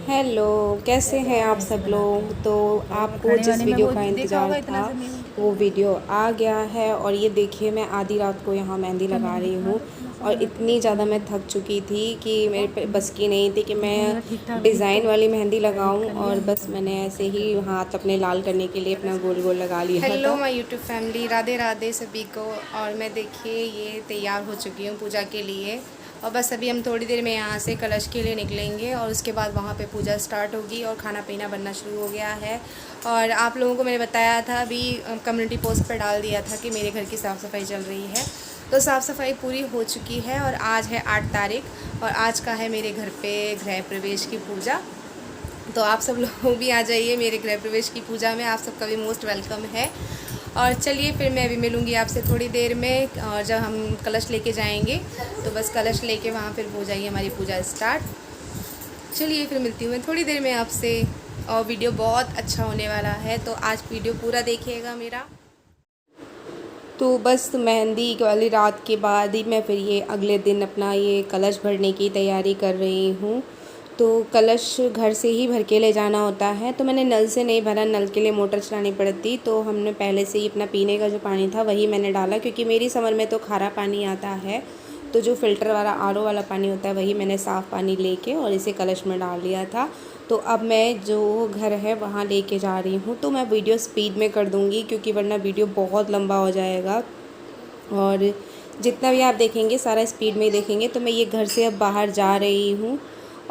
Hello, कैसे हैं आप सब लोग। तो आपको जिस वीडियो का इंतज़ार था वो वीडियो आ गया है। और ये देखिए, मैं आधी रात को यहाँ मेहंदी लगा रही हूँ और इतनी ज़्यादा मैं थक चुकी थी कि मेरे बस की नहीं थी कि मैं डिज़ाइन वाली मेहंदी लगाऊं। और बस मैंने ऐसे ही हाथ अपने लाल करने के लिए अपना गोल गोल लगा लिया था। Hello my YouTube family, Radhe Radhe सभी को। और मैं देखिए ये तैयार हो चुकी हूँ पूजा के लिए। और बस अभी हम थोड़ी देर में यहाँ से कलश के लिए निकलेंगे और उसके बाद वहाँ पे पूजा स्टार्ट होगी और खाना पीना बनना शुरू हो गया है। और आप लोगों को मैंने बताया था, अभी कम्युनिटी पोस्ट पर डाल दिया था कि मेरे घर की साफ़ सफाई चल रही है। तो साफ़ सफाई पूरी हो चुकी है और आज है 8 तारीख और आज का है मेरे घर पे गृह प्रवेश की पूजा। तो आप सब लोग भी आ जाइए मेरे गृह प्रवेश की पूजा में, आप सबका भी मोस्ट वेलकम है। और चलिए फिर मैं अभी मिलूँगी आपसे थोड़ी देर में। और जब हम कलश लेके जाएंगे तो बस कलश लेके वहाँ फिर हो जाएगी हमारी पूजा स्टार्ट। चलिए फिर मिलती हूँ मैं थोड़ी देर में आपसे। और वीडियो बहुत अच्छा होने वाला है, तो आज वीडियो पूरा देखिएगा मेरा। तो बस मेहंदी वाली रात के बाद ही मैं फिर ये अगले दिन अपना ये कलश भरने की तैयारी कर रही हूँ। तो कलश घर से ही भर के ले जाना होता है। तो मैंने नल से नहीं भरा, नल के लिए मोटर चलानी पड़ती। तो हमने पहले से ही अपना पीने का जो पानी था वही मैंने डाला, क्योंकि मेरी समर में तो खारा पानी आता है। तो जो फ़िल्टर वाला आरओ वाला पानी होता है वही मैंने साफ़ पानी लेके और इसे कलश में डाल लिया था। तो अब मैं जो घर है वहाँ लेके जा रही हूँ। तो मैं वीडियो स्पीड में कर दूँगी क्योंकि वरना वीडियो बहुत लंबा हो जाएगा। और जितना भी आप देखेंगे सारा स्पीड में ही देखेंगे। तो मैं ये घर से अब बाहर जा रही हूँ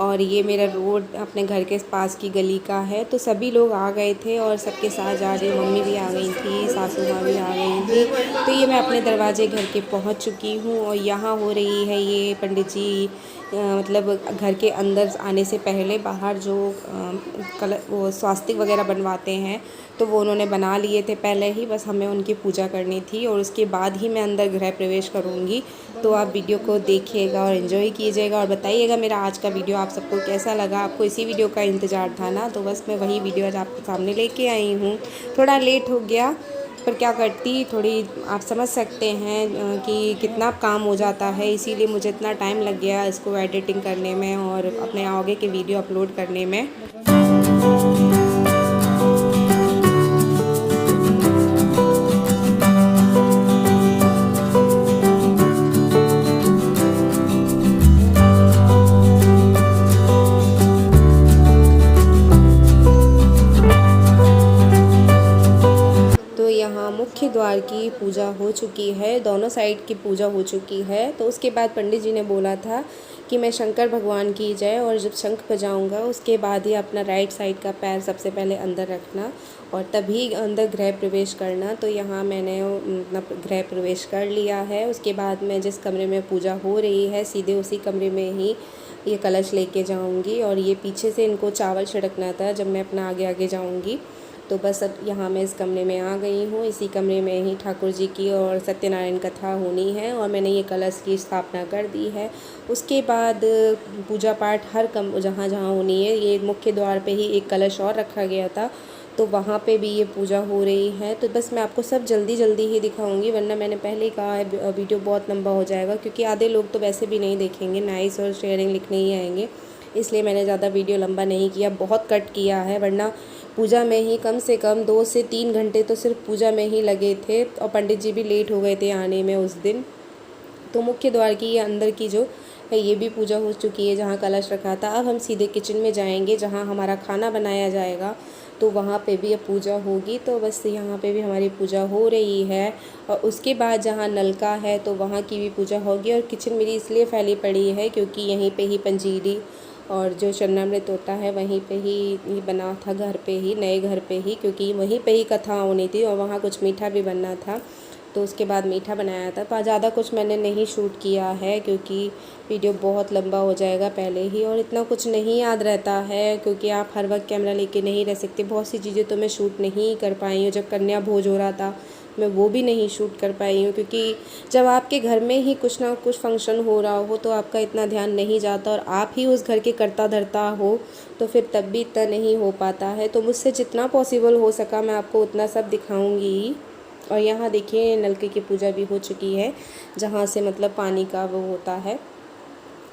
और ये मेरा रोड अपने घर के पास की गली का है। तो सभी लोग आ गए थे और सबके साथ जा रही, मम्मी भी आ गई थी, सासू माँ भी आ गई थी। तो ये मैं अपने दरवाजे घर के पहुँच चुकी हूँ और यहाँ हो रही है ये पंडित जी मतलब घर के अंदर आने से पहले बाहर जो वो स्वास्तिक वगैरह बनवाते हैं तो वो उन्होंने बना लिए थे पहले ही, बस हमें उनकी पूजा करनी थी और उसके बाद ही मैं अंदर गृह प्रवेश करूँगी। तो आप वीडियो को देखिएगा और एंजॉय कीजिएगा और बताइएगा मेरा आज का वीडियो आप सबको कैसा लगा। आपको इसी वीडियो का इंतज़ार था ना, तो बस मैं वही वीडियो आज आपके सामने लेके आई हूँ। थोड़ा लेट हो गया पर क्या करती, थोड़ी आप समझ सकते हैं कि कितना काम हो जाता है, इसीलिए मुझे इतना टाइम लग गया इसको एडिटिंग करने में और अपने आगे के वीडियो अपलोड करने में। तो यहाँ मुख्य द्वार की पूजा हो चुकी है, दोनों साइड की पूजा हो चुकी है। तो उसके बाद पंडित जी ने बोला था कि मैं शंकर भगवान की जय, और जब शंख बजाऊंगा उसके बाद ही अपना राइट साइड का पैर सबसे पहले अंदर रखना और तभी अंदर गृह प्रवेश करना। तो यहाँ मैंने मतलब गृह प्रवेश कर लिया है। उसके बाद मैं जिस कमरे में पूजा हो रही है सीधे उसी कमरे में ही ये कलश लेके जाऊंगी। और ये पीछे से इनको चावल छिड़कना था जब मैं अपना आगे आगे जाऊंगी। तो बस अब यहाँ मैं इस कमरे में आ गई हूँ। इसी कमरे में ही ठाकुर जी की और सत्यनारायण कथा होनी है और मैंने ये कलश की स्थापना कर दी है। उसके बाद पूजा पाठ हर जहाँ जहाँ होनी है, ये मुख्य द्वार पे ही एक कलश और रखा गया था तो वहाँ पे भी ये पूजा हो रही है। तो बस मैं आपको सब जल्दी जल्दी ही दिखाऊंगी, वरना मैंने पहले ही कहा है वीडियो बहुत लंबा हो जाएगा, क्योंकि आधे लोग तो वैसे भी नहीं देखेंगे, नाइस और शेयरिंग लिखने ही आएंगे। इसलिए मैंने ज़्यादा वीडियो लंबा नहीं किया, बहुत कट किया है। वरना पूजा में ही कम से कम 2 से 3 घंटे तो सिर्फ पूजा में ही लगे थे और पंडित जी भी लेट हो गए थे आने में उस दिन। तो मुख्य द्वार की ये अंदर की जो है ये भी पूजा हो चुकी है जहाँ कलश रखा था। अब हम सीधे किचन में जाएंगे जहाँ हमारा खाना बनाया जाएगा, तो वहाँ पे भी अब पूजा होगी। तो बस यहाँ पे भी हमारी पूजा हो रही है। और उसके बाद जहाँ नलका है तो वहाँ की भी पूजा होगी। और किचन मेरी इसलिए फैली पड़ी है क्योंकि यहीं पे ही पंजीरी और जो चरणामृत होता है वहीं पे ही बना था, घर पे ही, नए घर पे ही, क्योंकि वहीं पे ही कथा होनी थी और वहाँ कुछ मीठा भी बनना था। तो उसके बाद मीठा बनाया था। पर ज़्यादा कुछ मैंने नहीं शूट किया है क्योंकि वीडियो बहुत लंबा हो जाएगा पहले ही, और इतना कुछ नहीं याद रहता है क्योंकि आप हर वक्त कैमरा लेके नहीं रह सकते। बहुत सी चीज़ें तो मैं शूट नहीं कर पाई हूँ। जब कन्या भोज हो रहा था मैं वो भी नहीं शूट कर पाई हूँ, क्योंकि जब आपके घर में ही कुछ ना कुछ फंक्शन हो रहा हो तो आपका इतना ध्यान नहीं जाता, और आप ही उस घर के कर्ता धर्ता हो तो फिर तब भी इतना नहीं हो पाता है। तो मुझसे जितना पॉसिबल हो सका मैं आपको उतना सब दिखाऊंगी। और यहाँ देखिए नलके की पूजा भी हो चुकी है, जहाँ से मतलब पानी का वो होता है।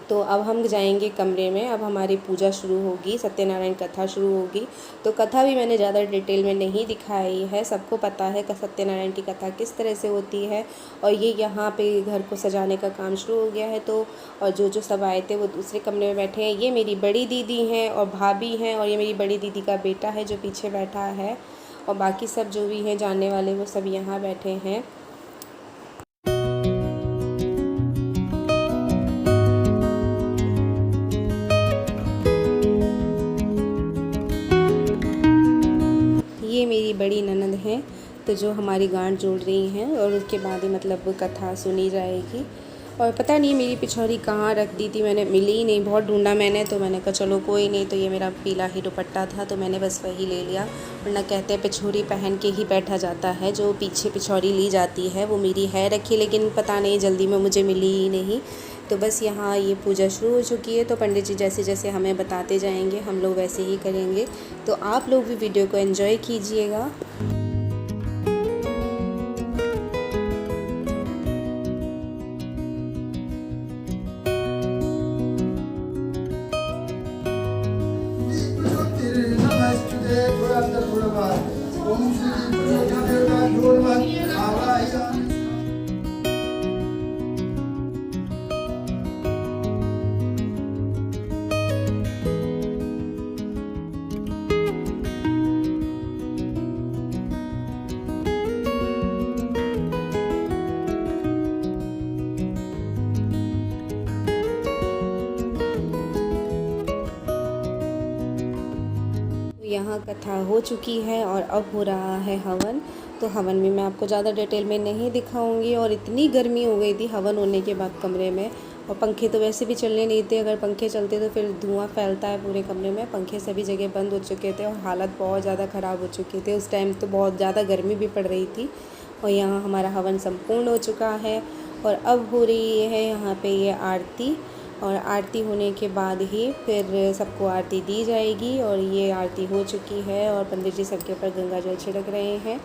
तो अब हम जाएंगे कमरे में, अब हमारी पूजा शुरू होगी, सत्यनारायण कथा शुरू होगी। तो कथा भी मैंने ज़्यादा डिटेल में नहीं दिखाई है, सबको पता है कि सत्यनारायण की कथा किस तरह से होती है। और ये यहाँ पे घर को सजाने का काम शुरू हो गया है। तो और जो सब आए थे वो दूसरे कमरे में बैठे हैं। ये मेरी बड़ी दीदी हैं और भाभी हैं, और ये मेरी बड़ी दीदी का बेटा है जो पीछे बैठा है, और बाकी सब जो भी हैं जानने वाले वो सब यहाँ बैठे हैं। ये मेरी बड़ी ननद हैं, तो जो हमारी गांठ जोड़ रही हैं, और उसके बाद ही मतलब कथा सुनी जाएगी। और पता नहीं मेरी पिछौरी कहाँ रख दी थी, मैंने मिली ही नहीं, बहुत ढूंढा मैंने। तो मैंने कहा चलो कोई नहीं, तो ये मेरा पीला ही दुपट्टा था तो मैंने बस वही ले लिया। वरना कहते हैं पिछौरी पहन के ही बैठा जाता है, जो पीछे पिछौरी ली जाती है वो मेरी है रखी, लेकिन पता नहीं जल्दी में मुझे मिली ही नहीं। तो बस यहाँ ये पूजा शुरू हो चुकी है। तो पंडित जी जैसे जैसे हमें बताते जाएंगे हम लोग वैसे ही करेंगे। तो आप लोग भी वीडियो को एंजॉय कीजिएगा। यहाँ कथा हो चुकी है और अब हो रहा है हवन। तो हवन में मैं आपको ज़्यादा डिटेल में नहीं दिखाऊंगी। और इतनी गर्मी हो गई थी हवन होने के बाद कमरे में, और पंखे तो वैसे भी चलने नहीं थे, अगर पंखे चलते तो फिर धुआं फैलता है पूरे कमरे में। पंखे सभी जगह बंद हो चुके थे और हालत बहुत ज़्यादा ख़राब हो चुके थे। उस टाइम तो बहुत ज़्यादा गर्मी भी पड़ रही थी। और यहाँ हमारा हवन संपूर्ण हो चुका है, और अब हो रही है यहाँ पे ये आरती। और आरती होने के बाद ही फिर सबको आरती दी जाएगी। और ये आरती हो चुकी है और पंडित जी सबके ऊपर गंगा जल छिड़क रहे हैं।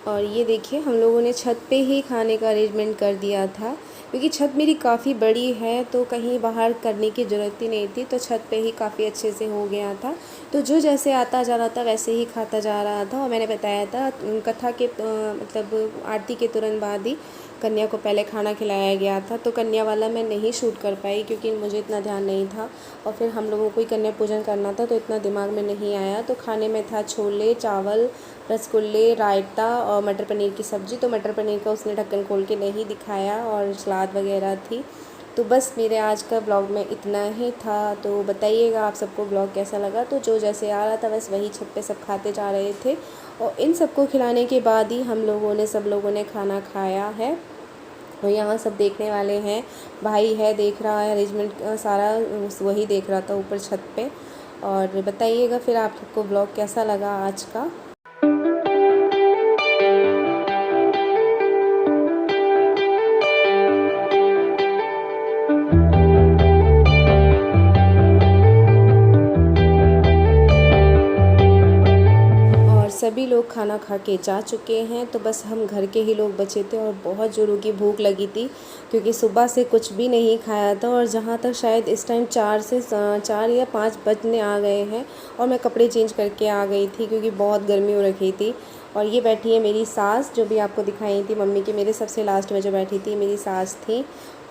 और ये देखिए हम लोगों ने छत पे ही खाने का अरेंजमेंट कर दिया था, क्योंकि छत मेरी काफ़ी बड़ी है तो कहीं बाहर करने की ज़रूरत ही नहीं थी। तो छत पे ही काफ़ी अच्छे से हो गया था। तो जो जैसे आता जा रहा था वैसे ही खाता जा रहा था। और मैंने बताया था कथा के मतलब आरती के तुरंत बाद ही कन्या को पहले खाना खिलाया गया था। तो कन्या वाला मैं नहीं शूट कर पाई क्योंकि मुझे इतना ध्यान नहीं था, और फिर हम लोगों को ही कन्या पूजन करना था तो इतना दिमाग में नहीं आया। तो खाने में था छोले, चावल, रसगुल्ले, रायता और मटर पनीर की सब्ज़ी। तो मटर पनीर का उसने ढक्कन खोल के नहीं दिखाया, और सलाद वगैरह थी। तो बस मेरे आज का ब्लॉग में इतना ही था। तो बताइएगा आप सबको ब्लॉग कैसा लगा। तो जो जैसे आ रहा था बस वही छत पे सब खाते जा रहे थे, और इन सबको खिलाने के बाद ही हम लोगों ने सब लोगों ने खाना खाया है। और यहाँ सब देखने वाले हैं, भाई है देख रहा है अरेंजमेंट सारा, वही देख रहा था ऊपर छत पे। और बताइएगा फिर आप सबको ब्लॉग कैसा लगा आज का। सभी लोग खाना खा के जा चुके हैं, तो बस हम घर के ही लोग बचे थे। और बहुत ज़ोरों की भूख लगी थी क्योंकि सुबह से कुछ भी नहीं खाया था। और जहाँ तक शायद इस टाइम 4 या 5 बजने आ गए हैं, और मैं कपड़े चेंज करके आ गई थी क्योंकि बहुत गर्मी हो रखी थी। और ये बैठी है मेरी सास, जो भी आपको दिखाई थी मम्मी की मेरे सबसे लास्ट में जो बैठी थी मेरी सास थी।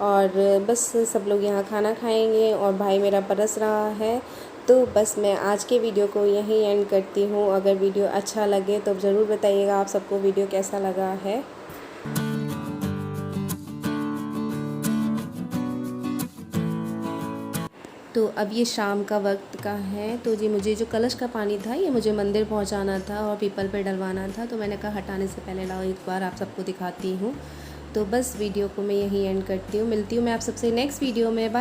और बस सब लोग यहाँ खाना खाएंगे और भाई मेरा परस रहा है। तो बस मैं आज के वीडियो को यहीं एंड करती हूँ। अगर वीडियो अच्छा लगे तो ज़रूर बताइएगा आप सबको वीडियो कैसा लगा है। तो अब ये शाम का वक्त का है। तो जी मुझे जो कलश का पानी था ये मुझे मंदिर पहुंचाना था और पीपल पे डलवाना था। तो मैंने कहा हटाने से पहले लाओ एक बार आप सबको दिखाती हूँ। तो बस वीडियो को मैं यहीं एंड करती हूँ। मिलती हूँ मैं आप सबसे नेक्स्ट वीडियो में। बाय।